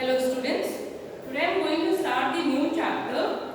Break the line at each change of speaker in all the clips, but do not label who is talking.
Hello students, today I am going to start the new chapter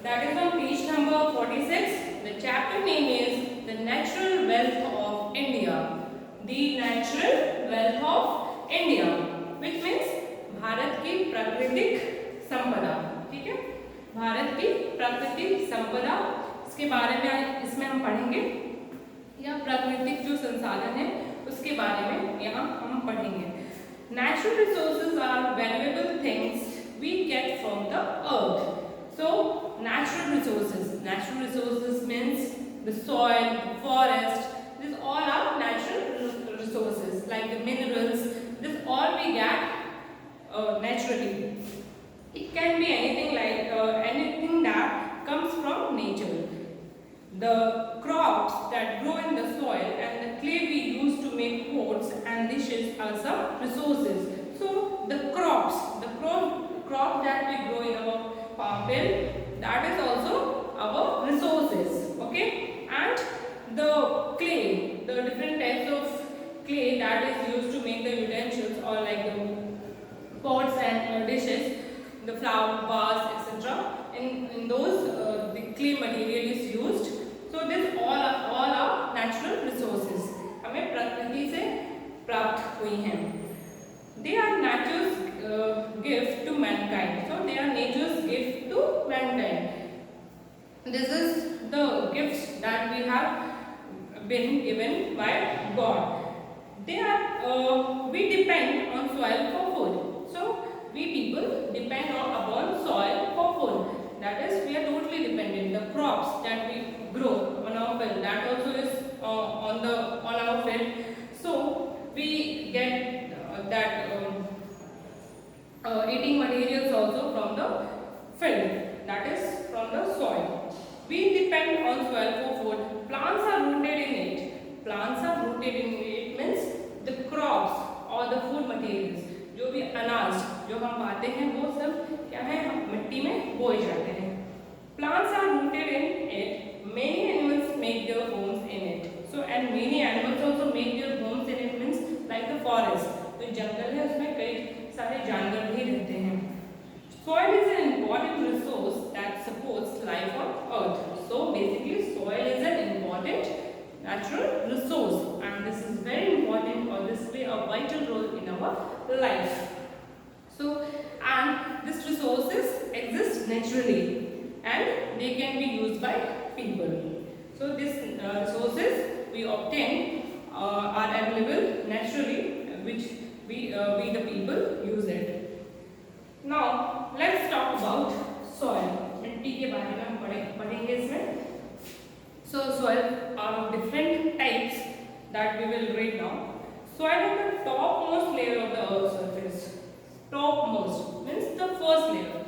that is on page number 46. The chapter name is The Natural Wealth of India. The Natural Wealth of India, which means Bharat की प्राकृतिक संपदा. ठीक है, भारत की प्राकृतिक संपदा, इसके बारे में इसमें हम पढ़ेंगे, या प्राकृतिक जो संसाधन है उसके बारे में यहाँ हम पढ़ेंगे. Natural resources are valuable things we get from the earth. So, natural resources means the soil, the forest. These all are natural resources like the minerals. This all we get naturally. It can be anything like anything that comes from nature. The crops that grow in the soil and the clay we use to make pots and dishes are some resources. So the crop that we grow in our farm field, that is also our resources. Okay, and the clay, the different types of clay that is used to make the utensils or like the pots and dishes, the flower vase, etc. In those the clay material is used. So this all are natural resources. हमें प्रकृति से प्राप्त हुई हैं. They are nature's gift to mankind. So they are nature's gift to mankind. This is the gifts that we have been given by God. They are we depend on soil for food. So we people depend upon soil for food. That is, we are totally dependent. The crops that we grow on our field, that also is on our field. So we get that eating materials also from the field, that is from the soil. We depend on soil for food. Plants are rooted in it. Plants are rooted in it means the crops or the food materials. जो भी अनाज जो हम पाते हैं वो सब क्या है, हम मिट्टी में बोए जाते हैं. Plants are rooted in it. Many animals make their homes in it. So and many animals also make their homes in it means like the forest. तो जंगल है उसमें कई सारे जानवर भी रहते हैं. Soil is an important resource that supports life on earth. So basically soil is an important natural resource and this is very important or this play a vital role in our life. So and these resources exist naturally and they can be used by people. So these resources we obtain are available naturally, which we the people use it. Now let's talk about soil. मिट्टी के बारे में हम पढ़ेंगे इसमें. So soil are of different types that we will read now. Soil is the topmost layer of the earth's surface. Topmost means the first layer.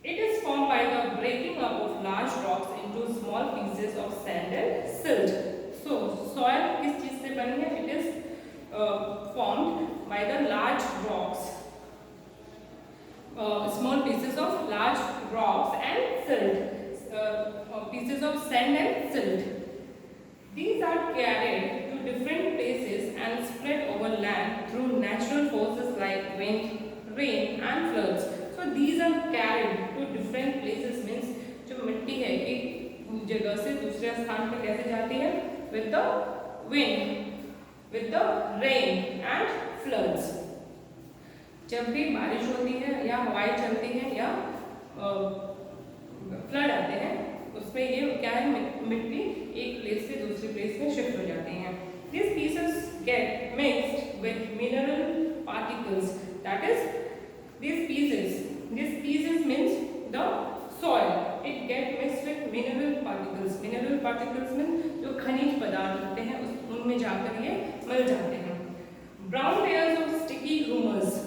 It is formed by the breaking up of large rocks into small pieces of sand and silt. So soil किस चीज से बनी है? It is formed by the large rocks, small pieces of large rocks and silt. Pieces of sand and silt. These are carried to different places and spread over land through natural forces like wind, rain and floods. So these are carried to different places means जो मिट्टी है एक जगह से दूसरे स्थान पर कैसे जाती है? With the wind, with the rain and floods. जब भी बारिश होती है या हवाएं चलती हैं या फ्लड आते हैं उसमें ये क्या है, मिट्टी एक प्लेस से दूसरी प्लेस में शिफ्ट हो जाती हैं. These pieces get mixed with mineral particles. That is, these pieces means the soil. It get mixed with mineral particles. Mineral particles means जो खनिज पदार्थ होते हैं उनमें जाकर ये मिल जाते हैं. Brown layers of sticky humus.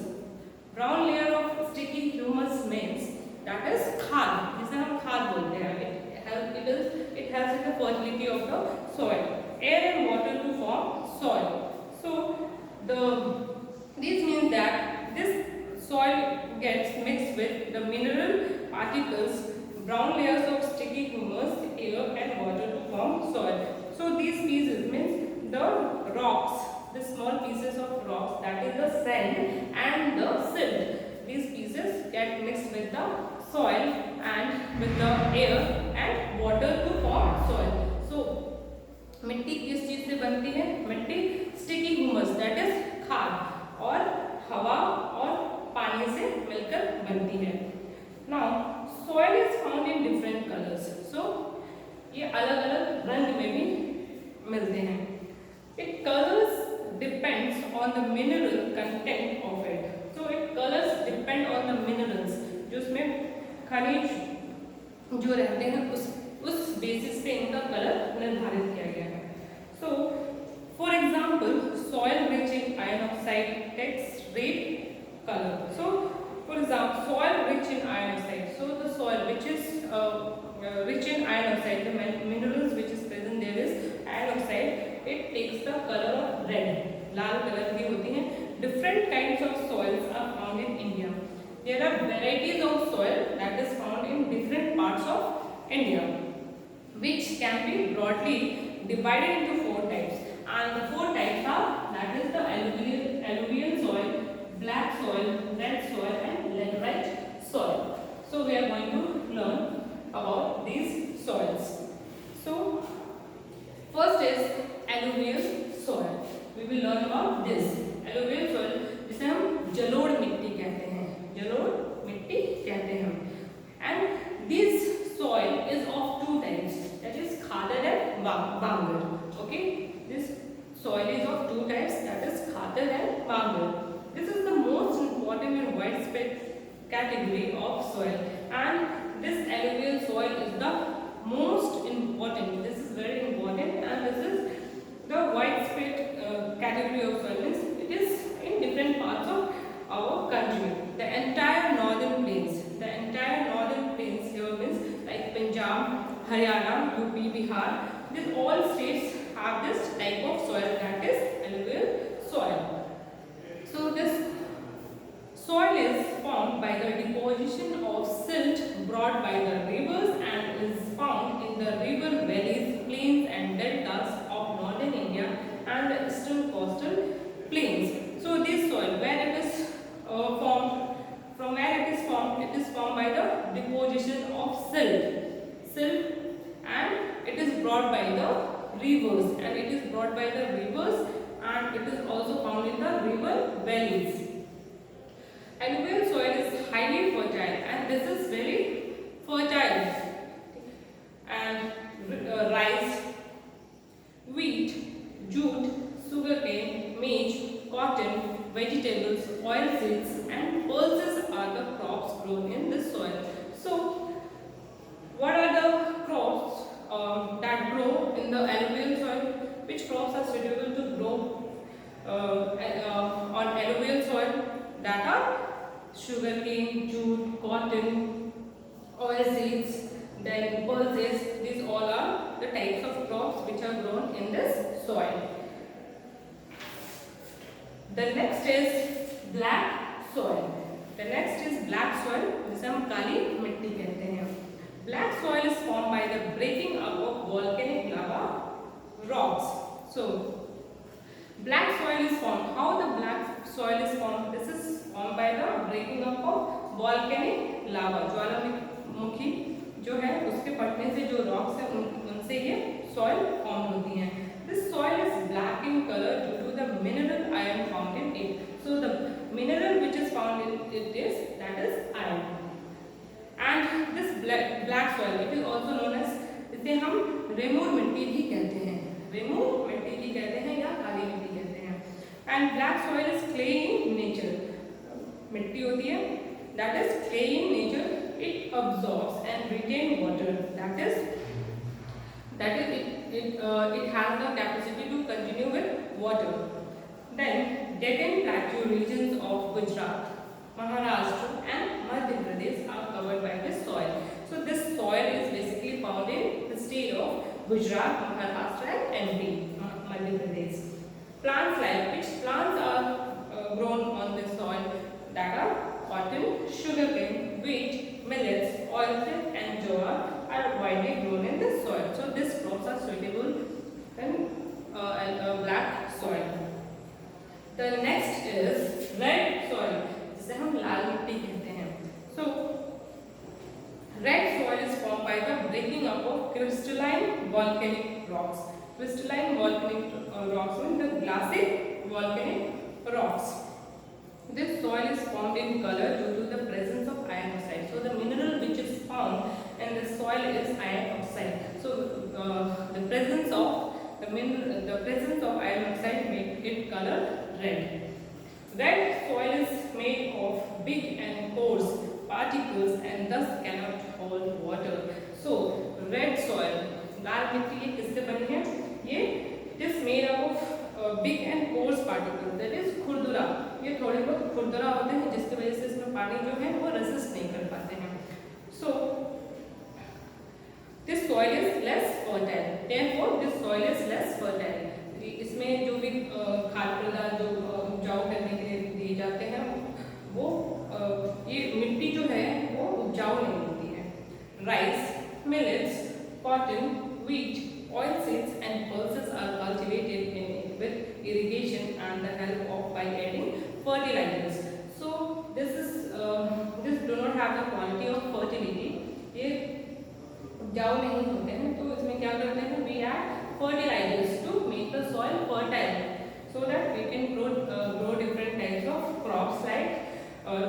Brown layer of sticky humus means that is खाद, जिसे हम खाद बोलते हैं. It helps in the fertility of the soil. Air and water to form soil. So this means that this soil gets mixed with the mineral particles, brown layers of sticky humus, air and water to form soil. So these pieces means the rocks, the small pieces of rocks, that is the sand and the silt. है मिट्टी? Sticky humus that is खाद, और हवा और पानी से मिलकर बनती है। Now soil is found in different colours, so ये अलग अलग रंग में भी मिलते हैं। It colours depends on the mineral content of it, so it colours depend on the minerals, जो उसमें खनिज जो रहते हैं उस बेसिस पे इनका कलर निर्धारित किया गया है। So for example soil rich in iron oxide takes red colour. So for example soil rich in iron oxide, so the soil which is rich in iron oxide, the minerals which is present there is iron oxide, it takes the color of red, Lal colour की होती हैं। Different kinds of soils are found in India. There are varieties of soil that is found in different parts of India, which can be broadly divided into 4 types. And the 4 types are, that is the alluvial soil, black soil, red soil, and laterite soil. So we are going to learn about these soils. So first is alluvial soil. We will learn about this alluvial soil, जिसे हम जलोढ़ मिट्टी कहते हैं, जलोढ़ मिट्टी कहते हैं। And this soil is of 2 types, that is khadar and bangar. Okay, this soil is of 2 types, that is khadar and bangar. This is the most important and widespread category of soil, and this alluvial soil is the most important. This is very important, and this is the widespread category of soil. Means it is in different parts of our country. The entire northern plains here means like Punjab, Haryana, UP, Bihar. These all states have this type of soil, that is alluvial soil. So this soil is formed by the deposition of silt brought by the rivers and is found in the river valleys, plains and deltas of northern India and the eastern coastal plains. So this soil, where it is formed, from where it is formed by the deposition of silt, and it is brought by the rivers, and it is also found in the river valleys. Alluvial soil is highly fertile, and this is very fertile, and rice, wheat, jute, sugarcane, maize, cotton, vegetables, oilseeds, and pulses are the crops grown in this soil. So, what are the crops that grow in the alluvial soil? Which crops are suitable to grow on alluvial soil? That are sugarcane, jute, cotton, oilseeds, then pulses. These all are the types of crops which are grown in this soil. The next is black soil. जिसे हम काली मिट्टी कहते हैं। Black soil is formed by the breaking up of volcanic lava rocks. So black soil is formed. How the black soil is formed? This is formed by the breaking up of volcanic lava. ज्वालामुखी जो है उसके फटने से जो rocks है उनसे ये soil formed होती हैं। This soil is black in color due to the mineral iron found in it. So the mineral which is found in it is, that is iron. And this black soil, it is also known as, इसे हम रेमूर मिट्टी भी कहते हैं, रेमूर मिट्टी भी कहते हैं या काली मिट्टी कहते हैं। And black soil is clay in nature. मिट्टी होती है, that is clay in nature. It absorbs and retains water. That is it has the capacity to continue with water. Then Deccan Plateau regions of Gujarat, Maharashtra and Madhya Pradesh are covered by this soil. So this soil is basically found in the state of Gujarat, Maharashtra and MP, Madhya Pradesh. Plants like, which plants are grown on this soil? That are cotton, sugarcane, wheat, millets, oilseed and jowar are widely grown in this soil. So these crops are suitable in black soil. The next is red soil, जिसे हम लाल मिट्टी कहते हैं। So red soil is formed by the breaking up of crystalline volcanic rocks. Crystalline volcanic rocks means the glassy volcanic rocks. This soil is formed in color due to the presence of iron oxide. So the mineral which is found in the soil is iron oxide. So the presence of iron oxide make it color red. Red soil is made of big and coarse particles and thus cannot hold water. So red soil, लाल मिट्टी ये किससे बनी है? ये it is made up of big and coarse particles, that is खुरदुरा. ये थोड़े बहुत खुरदुरा होते हैं जिसकी वजह से इसमें पानी जो है वो रेसिस्ट नहीं कर पाते हैं. So this soil is less fertile. Therefore this soil is less fertile. इसमें जो भी खाद्य पदार्थ जो उपजाऊ करने के लिए दिए जाते हैं वो ये मिट्टी जो है वो उपजाऊ नहीं होती है. Rice, millets, cotton, wheat, oilseeds and pulses are cultivated with irrigation and the help of by adding fertilizers. So this do not have the quality of fertility. ये उपजाऊ नहीं होते हैं तो इसमें क्या करते हैं? We add fertilizers to make the soil fertile so that we can grow different types of crops like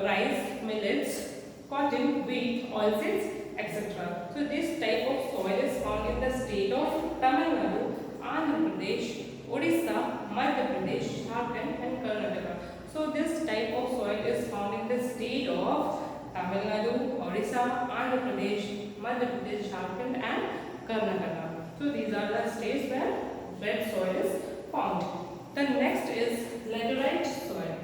rice, millets, cotton, wheat, oilseeds, etc. So this type of soil is found in the state of Tamil Nadu, Andhra Pradesh, Odisha, Madhya Pradesh, Jharkhand and Karnataka. So this type of soil is found in the state of Tamil Nadu, Odisha, Andhra Pradesh, Madhya Pradesh, Jharkhand and Karnataka. So these are the states where red soil is found. The next is laterite soil.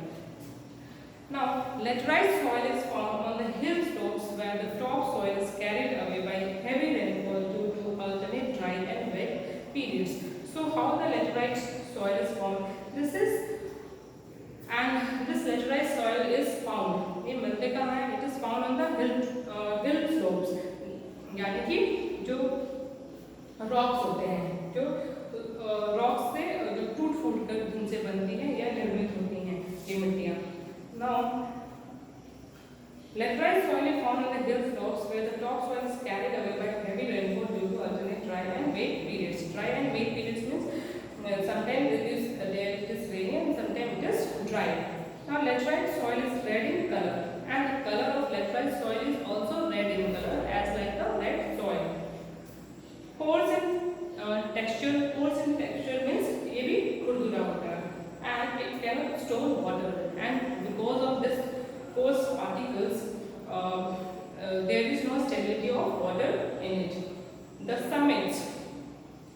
Now, laterite soil is found on the hill slopes where the top soil is carried away by heavy rainfall due to alternate dry and wet periods. So, how the laterite soil is formed? This laterite soil is found. ये मिलते कहाँ है? It is found on the hill slopes. यानी कि जो rocks होते हैं, जो रॉक्स से जो टूट फूट कर जिनसे बनती हैं या निर्मित होती हैं ये मिट्टियाँ. Now, laterite soil is found on the hill slopes where the top soil is carried away by heavy rainfall due to alternate dry and wet periods. Dry and wet periods means sometimes it is rainy and sometimes it is dry. Now, laterite soil is red in color and the color of laterite soil is also red in color as like the red soil. Pores in texture means ये भी खुरदुरा होता है and it cannot store water, and because of this coarse particles there is no stability of water in it. The summits,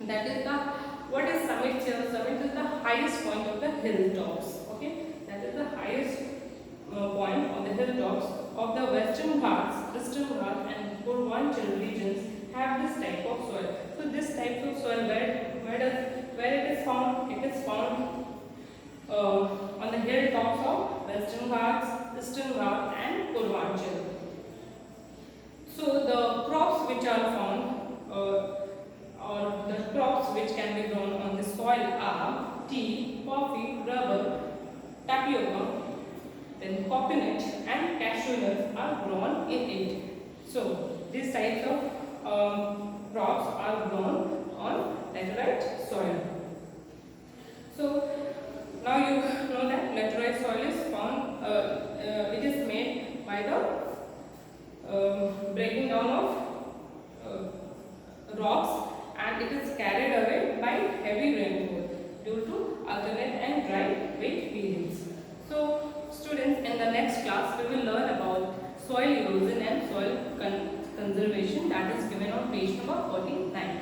that is the what is summits here? Summit is the highest point of the hilltops. Okay, that is the highest point of the hilltops of the Western Ghats, Eastern Ghats and Purvanchal regions have this type of soil. So this type of soil where it is found? It is found on the hilltops of Western Ghats, Eastern Ghats and Purvanchal. So the crops which are found or the crops which can be grown on the soil are tea, coffee, rubber, tapioca, then coconut and cashew nuts are grown in it. So these types of crops are grown on laterite soil. So now you know that laterite soil is found, it is made by the breaking down of rocks and it is carried away by heavy rainfall due to alternate and dry wet periods. So students, in the next class we will learn about soil erosion and soil conservation, that is given on page number 49.